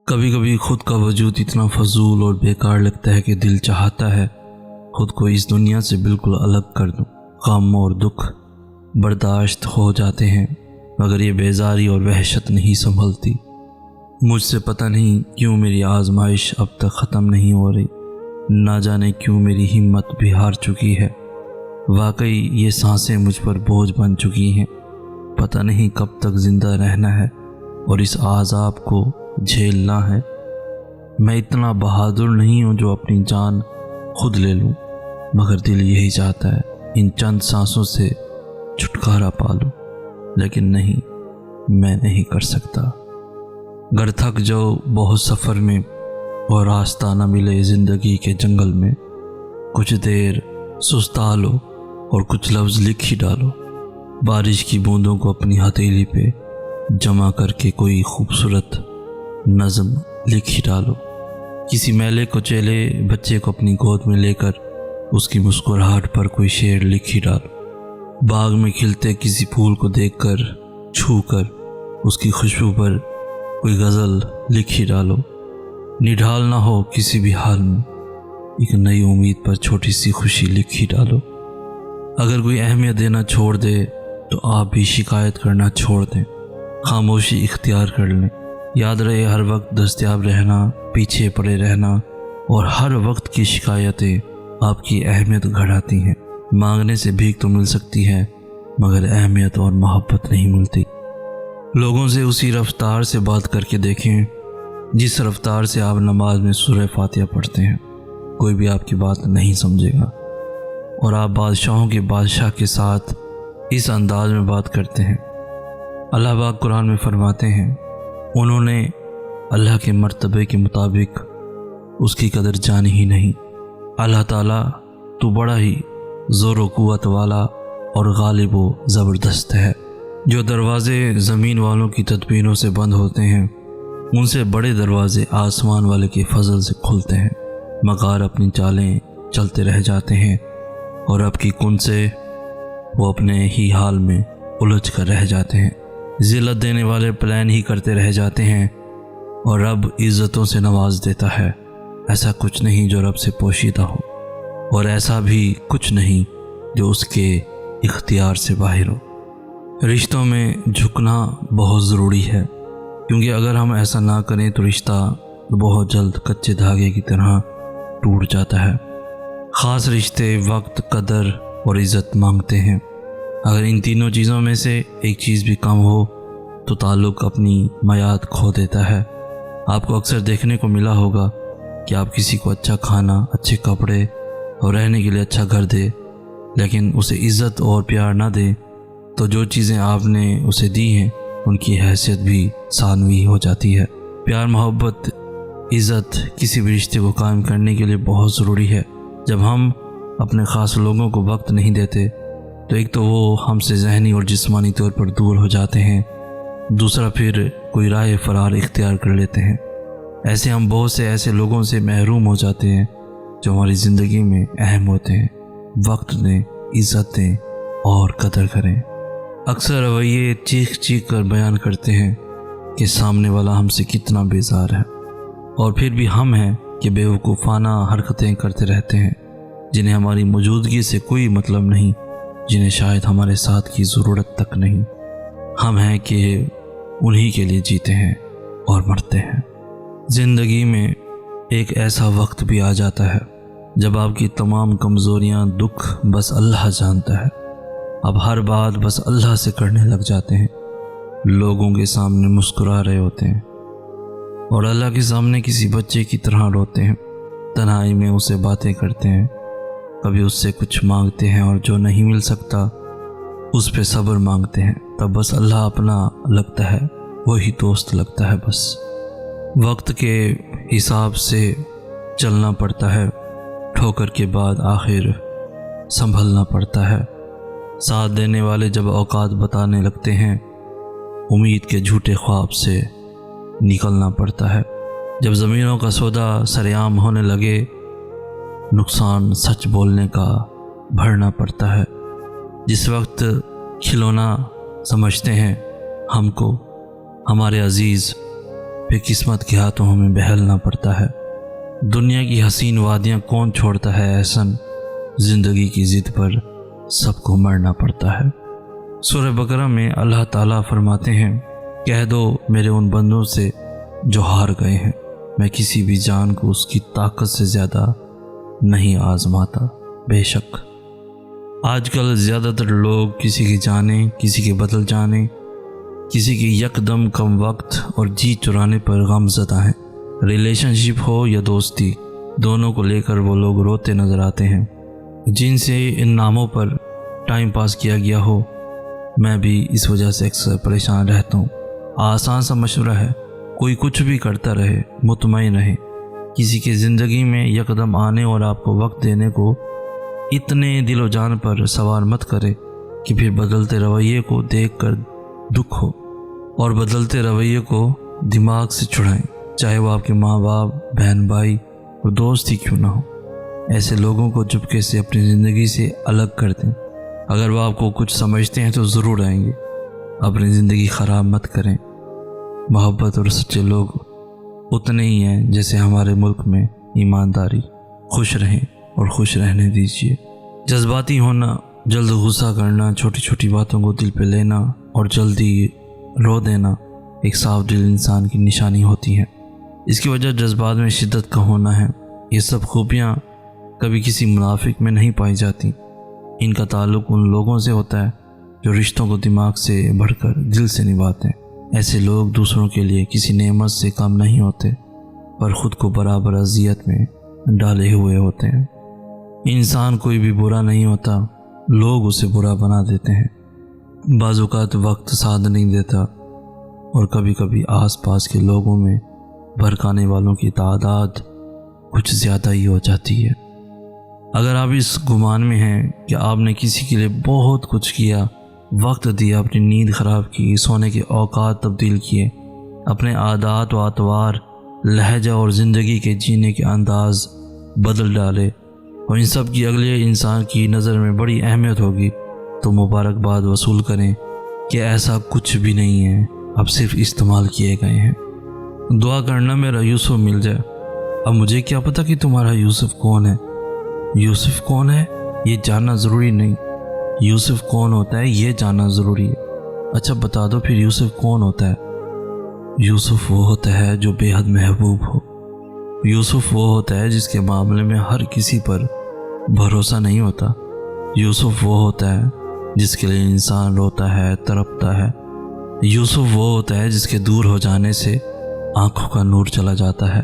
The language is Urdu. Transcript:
کبھی کبھی خود کا وجود اتنا فضول اور بیکار لگتا ہے کہ دل چاہتا ہے خود کو اس دنیا سے بالکل الگ کر دوں۔ غم اور دکھ برداشت ہو جاتے ہیں مگر یہ بیزاری اور وحشت نہیں سنبھلتی۔ مجھ سے پتہ نہیں کیوں میری آزمائش اب تک ختم نہیں ہو رہی، نہ جانے کیوں میری ہمت بھی ہار چکی ہے۔ واقعی یہ سانسیں مجھ پر بوجھ بن چکی ہیں، پتہ نہیں کب تک زندہ رہنا ہے اور اس عذاب کو جھیلنا ہے۔ میں اتنا بہادر نہیں ہوں جو اپنی جان خود لے لوں، مگر دل یہی چاہتا ہے ان چند سانسوں سے چھٹکارا پا لوں، لیکن نہیں، میں نہیں کر سکتا۔ گر تھک جاؤ بہت سفر میں اور راستہ نہ ملے زندگی کے جنگل میں، کچھ دیر سستا لو اور کچھ لفظ لکھ ہی ڈالو۔ بارش کی بوندوں کو اپنی ہتھیلی پہ جمع کر کے کوئی خوبصورت نظم لکھ ہی ڈالو۔ کسی میلے کو چیلے بچے کو اپنی گود میں لے کر اس کی مسکراہٹ پر کوئی شعر لکھ ہی ڈالو۔ باغ میں کھلتے کسی پھول کو دیکھ کر، چھو کر اس کی خوشبو پر کوئی غزل لکھ ہی ڈالو۔ نڈھال نہ ہو کسی بھی حال میں، ایک نئی امید پر چھوٹی سی خوشی لکھ ہی ڈالو۔ اگر کوئی اہمیت دینا چھوڑ دے تو آپ بھی شکایت کرنا چھوڑ دیں، خاموشی اختیار کر لیں۔ یاد رہے ہر وقت دستیاب رہنا، پیچھے پڑے رہنا اور ہر وقت کی شکایتیں آپ کی اہمیت گھٹاتی ہیں۔ مانگنے سے بھیک تو مل سکتی ہے مگر اہمیت اور محبت نہیں ملتی۔ لوگوں سے اسی رفتار سے بات کر کے دیکھیں جس رفتار سے آپ نماز میں سورہ فاتحہ پڑھتے ہیں، کوئی بھی آپ کی بات نہیں سمجھے گا۔ اور آپ بادشاہوں کے بادشاہ کے ساتھ اس انداز میں بات کرتے ہیں۔ اللہ پاک قرآن میں فرماتے ہیں، انہوں نے اللہ کے مرتبے کے مطابق اس کی قدر جانی ہی نہیں۔ اللہ تعالیٰ تو بڑا ہی زور و قوت والا اور غالب و زبردست ہے۔ جو دروازے زمین والوں کی تدبیروں سے بند ہوتے ہیں، ان سے بڑے دروازے آسمان والے کے فضل سے کھلتے ہیں۔ مغار اپنی چالیں چلتے رہ جاتے ہیں اور اب کی کن سے وہ اپنے ہی حال میں الجھ کر رہ جاتے ہیں۔ ذلت دینے والے پلان ہی کرتے رہ جاتے ہیں اور رب عزتوں سے نواز دیتا ہے۔ ایسا کچھ نہیں جو رب سے پوشیدہ ہو، اور ایسا بھی کچھ نہیں جو اس کے اختیار سے باہر ہو۔ رشتوں میں جھکنا بہت ضروری ہے، کیونکہ اگر ہم ایسا نہ کریں تو رشتہ بہت جلد کچے دھاگے کی طرح ٹوٹ جاتا ہے۔ خاص رشتے وقت، قدر اور عزت مانگتے ہیں۔ اگر ان تینوں چیزوں میں سے ایک چیز بھی کم ہو تو تعلق اپنی میعاد کھو دیتا ہے۔ آپ کو اکثر دیکھنے کو ملا ہوگا کہ آپ کسی کو اچھا کھانا، اچھے کپڑے اور رہنے کے لیے اچھا گھر دے، لیکن اسے عزت اور پیار نہ دے تو جو چیزیں آپ نے اسے دی ہیں ان کی حیثیت بھی ثانوی ہو جاتی ہے۔ پیار، محبت، عزت کسی بھی رشتے کو قائم کرنے کے لیے بہت ضروری ہے۔ جب ہم اپنے خاص لوگوں کو وقت نہیں دیتے تو ایک تو وہ ہم سے ذہنی اور جسمانی طور پر دور ہو جاتے ہیں، دوسرا پھر کوئی راہ فرار اختیار کر لیتے ہیں۔ ایسے ہم بہت سے ایسے لوگوں سے محروم ہو جاتے ہیں جو ہماری زندگی میں اہم ہوتے ہیں۔ وقت دیں، عزت دیں اور قدر کریں۔ اکثر رویے چیخ چیخ کر بیان کرتے ہیں کہ سامنے والا ہم سے کتنا بیزار ہے، اور پھر بھی ہم ہیں کہ بیوقوفانہ حرکتیں کرتے رہتے ہیں جنہیں ہماری موجودگی سے کوئی مطلب نہیں، جنہیں شاید ہمارے ساتھ کی ضرورت تک نہیں۔ ہم ہیں کہ انہی کے لیے جیتے ہیں اور مرتے ہیں۔ زندگی میں ایک ایسا وقت بھی آ جاتا ہے جب آپ کی تمام کمزوریاں، دکھ بس اللہ جانتا ہے۔ اب ہر بات بس اللہ سے کرنے لگ جاتے ہیں، لوگوں کے سامنے مسکرا رہے ہوتے ہیں اور اللہ کے سامنے کسی بچے کی طرح روتے ہیں۔ تنہائی میں اسے باتیں کرتے ہیں، کبھی اس سے کچھ مانگتے ہیں اور جو نہیں مل سکتا اس پہ صبر مانگتے ہیں۔ تب بس اللہ اپنا لگتا ہے، وہی دوست لگتا ہے۔ بس وقت کے حساب سے چلنا پڑتا ہے، ٹھوکر کے بعد آخر سنبھلنا پڑتا ہے۔ ساتھ دینے والے جب اوقات بتانے لگتے ہیں، امید کے جھوٹے خواب سے نکلنا پڑتا ہے۔ جب زمینوں کا سودا سرعام ہونے لگے، نقصان سچ بولنے کا بھرنا پڑتا ہے۔ جس وقت کھلونا سمجھتے ہیں ہم کو، ہمارے عزیز پھر قسمت کے ہاتھوں ہمیں بہلنا پڑتا ہے۔ دنیا کی حسین وادیاں کون چھوڑتا ہے احسن، زندگی کی ضد پر سب کو مرنا پڑتا ہے۔ سورہ بقرہ میں اللہ تعالیٰ فرماتے ہیں، کہہ دو میرے ان بندوں سے جو ہار گئے ہیں، میں کسی بھی جان کو اس کی طاقت سے زیادہ نہیں آزماتا۔ بے شک آج کل زیادہ تر لوگ کسی کی جانیں، کسی کے بدل جانے، کسی کی یکدم کم وقت اور جی چرانے پر غم زدہ ہیں۔ ریلیشن شپ ہو یا دوستی، دونوں کو لے کر وہ لوگ روتے نظر آتے ہیں جن سے ان ناموں پر ٹائم پاس کیا گیا ہو۔ میں بھی اس وجہ سے اکثر پریشان رہتا ہوں۔ آسان سا مشورہ ہے، کوئی کچھ بھی کرتا رہے، مطمئن رہے۔ کسی کی زندگی میں یکدم آنے اور آپ کو وقت دینے کو اتنے دل و جان پر سوار مت کرے کہ پھر بدلتے رویے کو دیکھ کر دکھ ہو، اور بدلتے رویے کو دماغ سے چھڑائیں، چاہے وہ آپ کے ماں باپ، بہن بھائی اور دوست ہی کیوں نہ ہو۔ ایسے لوگوں کو چپکے سے اپنی زندگی سے الگ کر دیں۔ اگر وہ آپ کو کچھ سمجھتے ہیں تو ضرور آئیں گے، اپنی زندگی خراب مت کریں۔ محبت اور سچے لوگ اتنے ہی ہیں جیسے ہمارے ملک میں ایمانداری۔ خوش رہیں اور خوش رہنے دیجیے۔ جذباتی ہونا، جلد غصہ کرنا، چھوٹی چھوٹی باتوں کو دل پہ لینا اور جلدی رو دینا ایک صاف دل انسان کی نشانی ہوتی ہے۔ اس کی وجہ جذبات میں شدت کا ہونا ہے۔ یہ سب خوبیاں کبھی کسی منافق میں نہیں پائی جاتی۔ ان کا تعلق ان لوگوں سے ہوتا ہے جو رشتوں کو دماغ سے بڑھ کر دل سے نبھاتے ہیں۔ ایسے لوگ دوسروں کے لیے کسی نعمت سے کم نہیں ہوتے، پر خود کو برابر اذیت میں ڈالے ہوئے ہوتے ہیں۔ انسان کوئی بھی برا نہیں ہوتا، لوگ اسے برا بنا دیتے ہیں۔ بعض اوقات وقت ساتھ نہیں دیتا، اور کبھی کبھی آس پاس کے لوگوں میں بھڑکانے والوں کی تعداد کچھ زیادہ ہی ہو جاتی ہے۔ اگر آپ اس گمان میں ہیں کہ آپ نے کسی کے لیے بہت کچھ کیا، وقت دیا، اپنی نیند خراب کی، سونے کے اوقات تبدیل کیے، اپنے عادات و اطوار، لہجہ اور زندگی کے جینے کے انداز بدل ڈالے، اور ان سب کی اگلے انسان کی نظر میں بڑی اہمیت ہوگی، تو مبارکباد وصول کریں کہ ایسا کچھ بھی نہیں ہے، اب صرف استعمال کیے گئے ہیں۔ دعا کرنا میرا یوسف مل جائے۔ اب مجھے کیا پتہ کہ تمہارا یوسف کون ہے؟ یوسف کون ہے یہ جاننا ضروری نہیں، یوسف کون ہوتا ہے یہ جاننا ضروری ہے۔ اچھا بتا دو پھر یوسف کون ہوتا ہے؟ یوسف وہ ہوتا ہے جو بے حد محبوب ہو۔ یوسف وہ ہوتا ہے جس کے معاملے میں ہر کسی پر بھروسہ نہیں ہوتا۔ یوسف وہ ہوتا ہے جس کے لیے انسان روتا ہے، تڑپتا ہے۔ یوسف وہ ہوتا ہے جس کے دور ہو جانے سے آنکھوں کا نور چلا جاتا ہے۔